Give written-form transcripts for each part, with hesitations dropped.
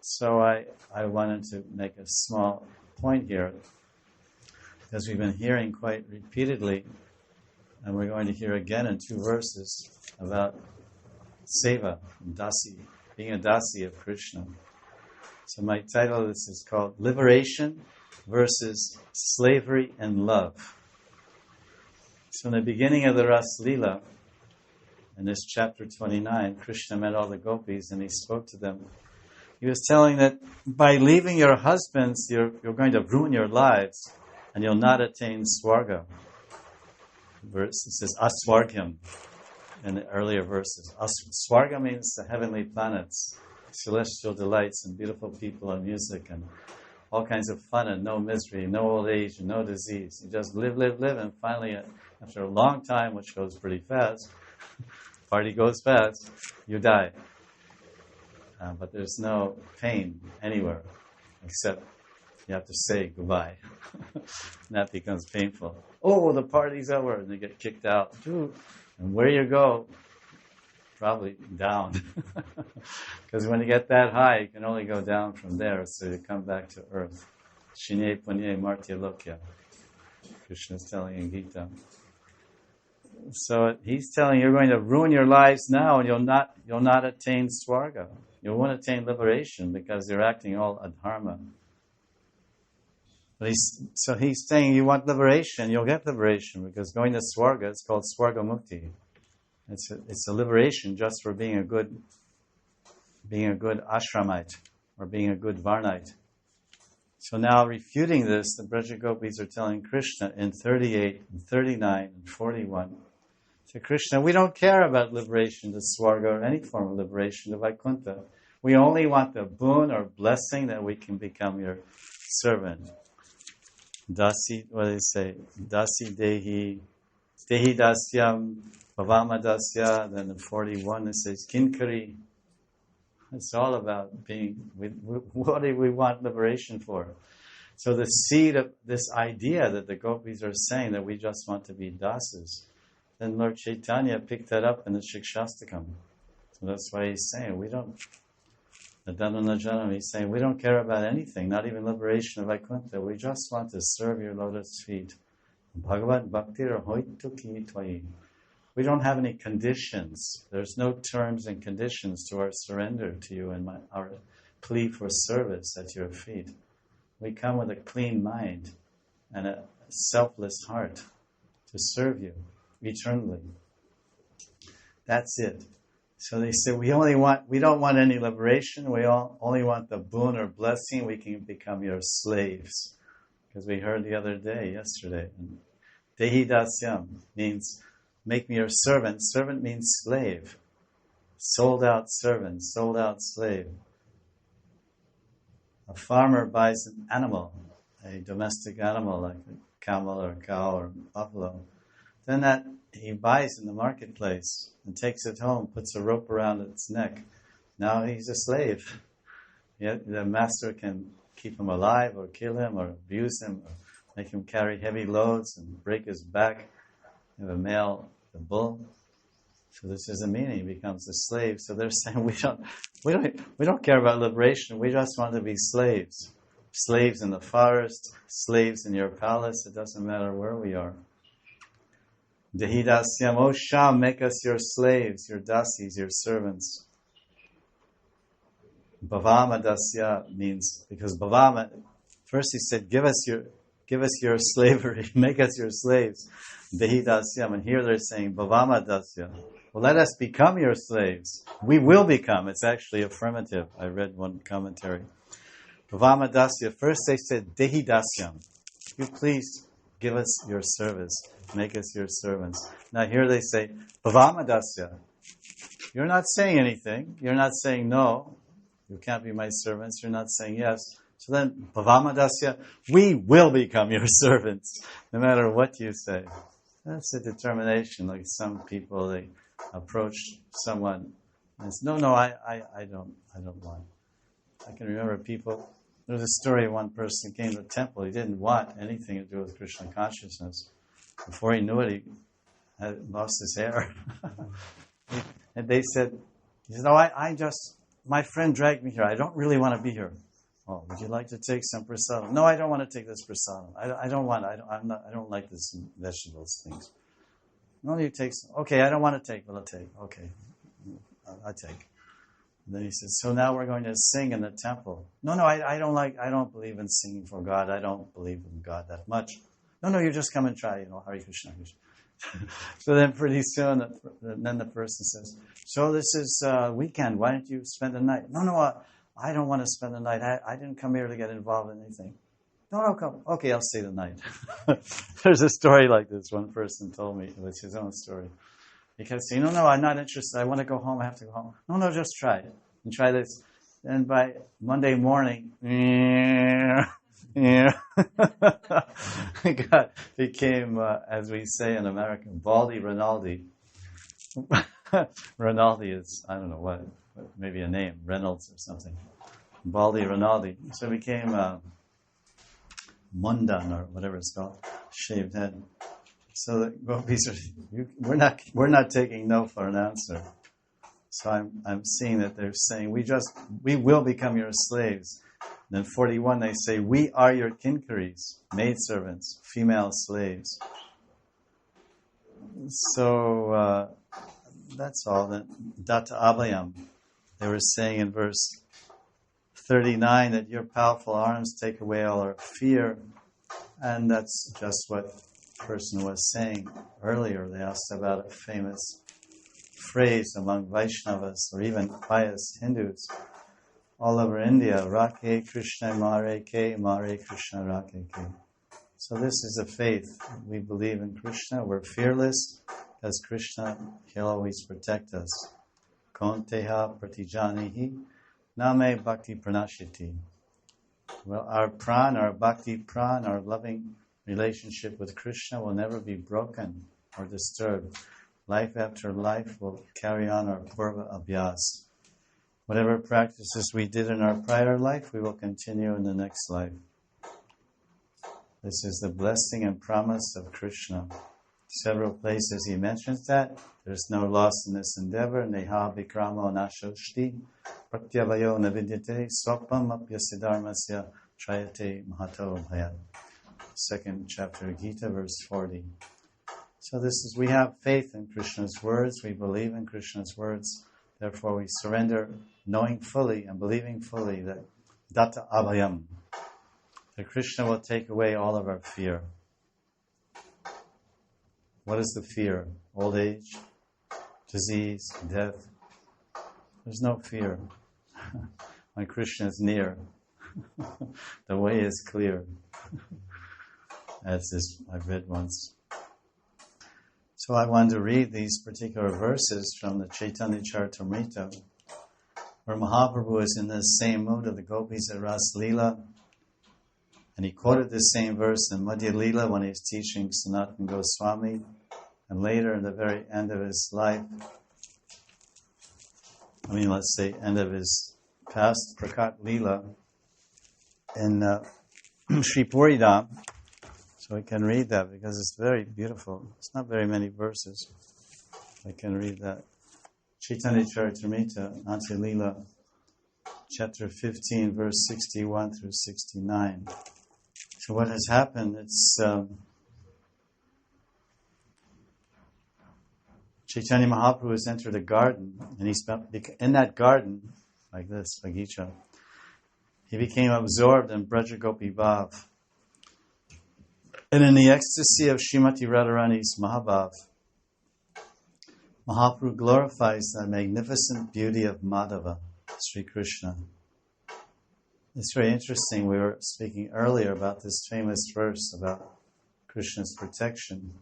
So I wanted to make a small point here, because we've been hearing quite repeatedly, and we're going to hear again in 2 verses about seva, dasi, being a dasi of Krishna. So my title of this is called Liberation versus Slavery and Love. So in the beginning of the Rasa Lila, in this chapter 29, Krishna met all the gopis and he spoke to them. He was telling that by leaving your husbands, you're going to ruin your lives and you'll not attain swarga. It says aswargyam in the earlier verses. Swarga means the heavenly planets, celestial delights and beautiful people and music and all kinds of fun and no misery, no old age and no disease. You just live, and finally, after a long time, which goes pretty fast, party goes fast, you die. But there's no pain anywhere, except you have to say goodbye. And that becomes painful. Oh, the party's over, and you get kicked out. And where you go, probably down. Because when you get that high, you can only go down from there, so you come back to earth. Shine punye martya lokya. Krishna is telling in Gita. So he's telling you're going to ruin your lives now, and you'll not attain swarga. You won't attain liberation because you're acting all adharma. But he's saying you want liberation, you'll get liberation, because going to swarga, it's called swarga mukti. It's a liberation just for being a good ashramite or being a good varnite. So now refuting this, the Braja Gopis are telling Krishna in 38 and 39 and 41. So Krishna, we don't care about liberation to swarga or any form of liberation to Vaikuntha. We only want the boon or blessing that we can become your servant. Dasi, what do they say? Dasi dehi dasyam, bhavama dasya. Then in 41 it says kinkari. It's all about being, what do we want liberation for? So the seed of this idea that the gopis are saying that we just want to be dasas, then Lord Chaitanya picked that up in the Shikshastakam. So that's why he's saying he's saying we don't care about anything, not even liberation of Vaikuntha. We just want to serve your lotus feet. Bhagavad Bhaktir Hoituki Twai. We don't have any conditions. There's no terms and conditions to our surrender to you and our plea for service at your feet. We come with a clean mind and a selfless heart to serve you eternally. That's it. So they say we don't want any liberation. We only want the boon or blessing. We can become your slaves. Because we heard yesterday, Dehi Dasyam means make me your servant. Servant means slave. Sold out servant, sold out slave. A farmer buys an animal, a domestic animal like a camel or a cow or buffalo. Then that he buys in the marketplace and takes it home, puts a rope around its neck. Now he's a slave. Yet the master can keep him alive or kill him or abuse him or make him carry heavy loads and break his back. You have a male, the bull. So this is the meaning. He becomes a slave. So they're saying we don't care about liberation. We just want to be slaves. Slaves in the forest, slaves in your palace. It doesn't matter where we are. Dehidasyam, O Sham, make us your slaves, your dasis, your servants. Bhavama dasya means, because Bhavama, first he said, give us your slavery, make us your slaves. Dehidasyam, and here they're saying Bhavama dasya. Well, let us become your slaves. We will become. It's actually affirmative. I read one commentary. Bhavama dasya. First they said Dehidasyam. You please give us your service. Make us your servants. Now here they say, Bhavamadasya. You're not saying anything. You're not saying no. You can't be my servants. You're not saying yes. So then, Bhavamadasya, we will become your servants, no matter what you say. That's a determination. Like some people, they approach someone and say, no, I don't want. I can remember people. There's a story of one person came to the temple. He didn't want anything to do with Krishna consciousness. Before he knew it, he had lost his hair. And he said, no, I just my friend dragged me here. I don't really want to be here. Oh, would you like to take some prasadam? No, I don't want to take this prasadam. I don't want. I don't like this vegetables things. No, you take some. Okay, I don't want to take. Well, I'll take. Okay, I'll take. And then he says, so now we're going to sing in the temple. No, I don't believe in singing for God. I don't believe in God that much. No, you just come and try, Hare Krishna, Hare Krishna. So then pretty soon, then the person says, so this is weekend. Why don't you spend the night? No, I don't want to spend the night. I didn't come here to get involved in anything. No, come. Okay, I'll stay the night. There's a story like this. One person told me. It was his own story. Because no, I'm not interested. I want to go home. I have to go home. No, just try it. And try this. And by Monday morning, became, as we say in American, Baldy Rinaldi. Rinaldi is, I don't know what, maybe a name, Reynolds or something. Baldy Rinaldi. So it became Mundan or whatever it's called, shaved head. So the gopis are, we're not taking no for an answer. So I'm seeing that they're saying we will become your slaves. Then 41 they say we are your kinkaris, maidservants, female slaves. So that's all. Then Datta Abhayam, they were saying in verse 39 that your powerful arms take away all our fear, and that's just what person was saying earlier. They asked about a famous phrase among Vaishnavas or even pious Hindus all over India, Rakhe Krishna Mare Krishna Rakhe Ke. So this is a faith. We believe in Krishna. We're fearless because Krishna, He'll always protect us. Konteha Pratijanihi Name Bhakti Pranashiti. Well, our pran, our bhakti pran, our loving relationship with Krishna will never be broken or disturbed. Life after life will carry on our purva abhyas. Whatever practices we did in our prior life, we will continue in the next life. This is the blessing and promise of Krishna. Several places he mentions that. There's no loss in this endeavor. Neha vikramo nashoshti pratyavayo navidyate swapam apyasiddharmasya trayate mahato bhayat. Second chapter of Gita, verse 40. So we have faith in Krishna's words. We believe in Krishna's words. Therefore, we surrender, knowing fully and believing fully that Datta Abhayam, that Krishna will take away all of our fear. What is the fear? Old age, disease, death. There's no fear when Krishna is near. The way is clear. As I've read once. So I wanted to read these particular verses from the Chaitanya Charitamrita, where Mahaprabhu is in the same mood of the gopis at Rasa Lila, and he quoted the same verse in Madhya Lila when he was teaching Sanatana Goswami, and later in the very end of his life, let's say end of his past Prakat Lila, in Sri Puridam. So I can read that because it's very beautiful. It's not very many verses. I can read that. Chaitanya Charitamrita, Natya Lila, chapter 15, verse 61 through 69. So what has happened, it's Chaitanya Mahaprabhu has entered a garden, and in that garden, like this, Bagicha, he became absorbed in Braja Gopi Bhav. And in the ecstasy of Srimati Radharani's Mahabhav, Mahaprabhu glorifies the magnificent beauty of Madhava, Sri Krishna. It's very interesting. We were speaking earlier about this famous verse about Krishna's protection,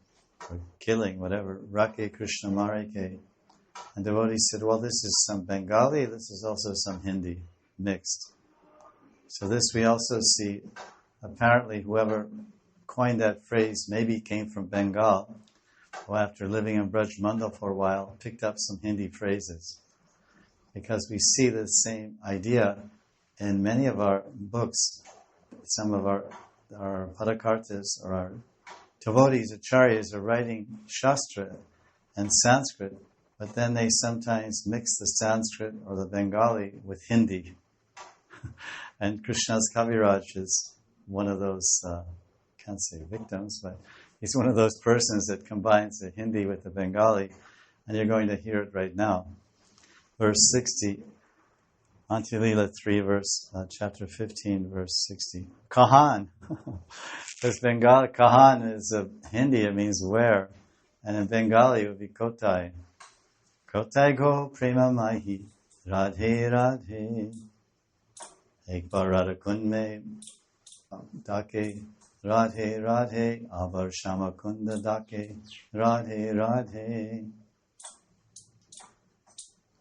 or killing, whatever, Rakhe Krishna Mareke. And devotees said, well, this is some Bengali, this is also some Hindi, mixed. So this we also see, apparently whoever coined that phrase maybe came from Bengal, who after living in Braj Mandal for a while, picked up some Hindi phrases. Because we see the same idea in many of our books. Some of our padakartas or our devotees, acharyas, are writing Shastra and Sanskrit, but then they sometimes mix the Sanskrit or the Bengali with Hindi. And Krishna's Kaviraj is one of those, can't say victims, but he's one of those persons that combines the Hindi with the Bengali, and you're going to hear it right now. Verse 60, Antya-lila 3, chapter 15, verse 60. Kahan. Because Bengali, Kahan is Hindi, it means where. And in Bengali it would be Kotai. Kotai go prema mahi, radhe radhe. Ek bar radha kund mein dake, radhe radhe. Abar shama kunda dake, radhe radhe.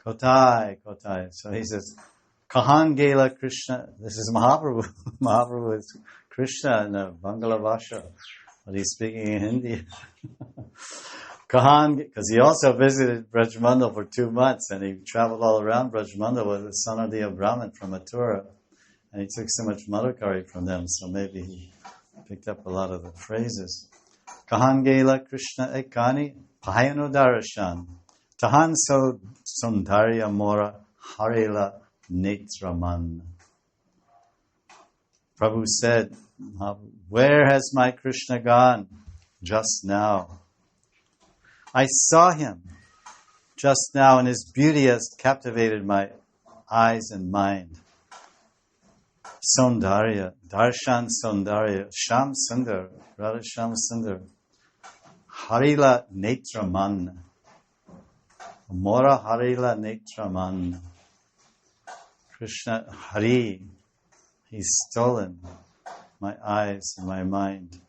Kotai, Kotai. So he says, Kahan Gela Krishna. This is Mahaprabhu. Mahaprabhu is Krishna in the Bangla Bhasha, but he's speaking in Hindi. Kahan, because he also visited Brajmandal for 2 months, and he traveled all around Brajmandal with the son of the Brahmin from Mathura, and he took so much Madhukari from them, so maybe he picked up a lot of the phrases. Kahan Gela Krishna Ekani Payano Darashan. Tahan so sundarya mora harela netraman. Prabhu said, where has my Krishna gone? Just now. I saw him just now, and his beauty has captivated my eyes and mind. Sundarya, Darshan Sundarya, Sham Sundar, Radha Sham Sundar, Harila Netraman. Mora Harila Netraman. Krishna Hari, he's stolen my eyes and my mind.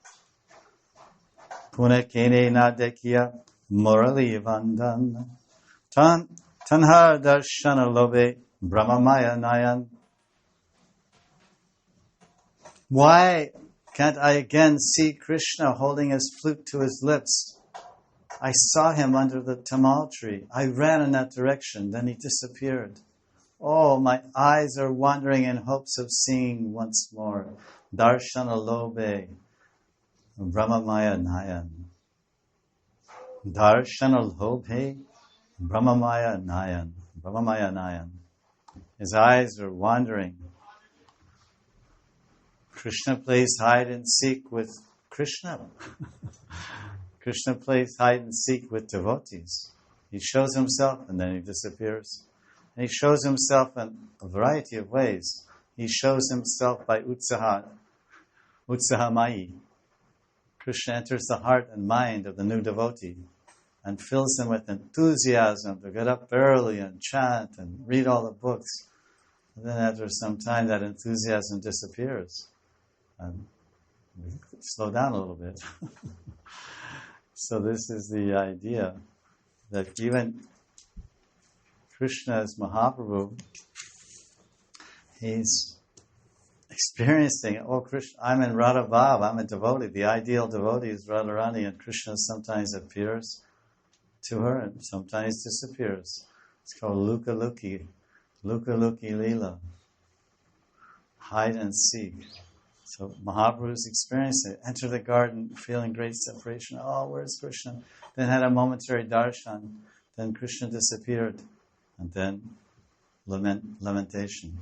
Pune kene na dekhiya morali vandan. Tanhar darshana lobe brahmamaya nayan. Why can't I again see Krishna holding his flute to his lips? I saw him under the tamal tree. I ran in that direction, then he disappeared. Oh, my eyes are wandering in hopes of seeing once more. Darshana lobe brahmamaya nayan. Darshana lobe brahmamaya nayan. Brahmamaya nayan. His eyes are wandering. Krishna plays hide and seek with Krishna. Krishna plays hide and seek with devotees. He shows himself and then he disappears. And he shows himself in a variety of ways. He shows himself by utsahamai. Krishna enters the heart and mind of the new devotee and fills him with enthusiasm to get up early and chant and read all the books. And then after some time that enthusiasm disappears. And we slow down a little bit. So this is the idea that even Krishna as Mahaprabhu, he's experiencing, oh Krishna, I'm in Radha Bhav, I'm a devotee. The ideal devotee is Radharani, and Krishna sometimes appears to her and sometimes disappears. It's called Luka Luki Lila. Hide and seek. So Mahaprabhu is experiencing it. Enter the garden, feeling great separation. Oh, where's Krishna? Then had a momentary darshan. Then Krishna disappeared. And then lamentation.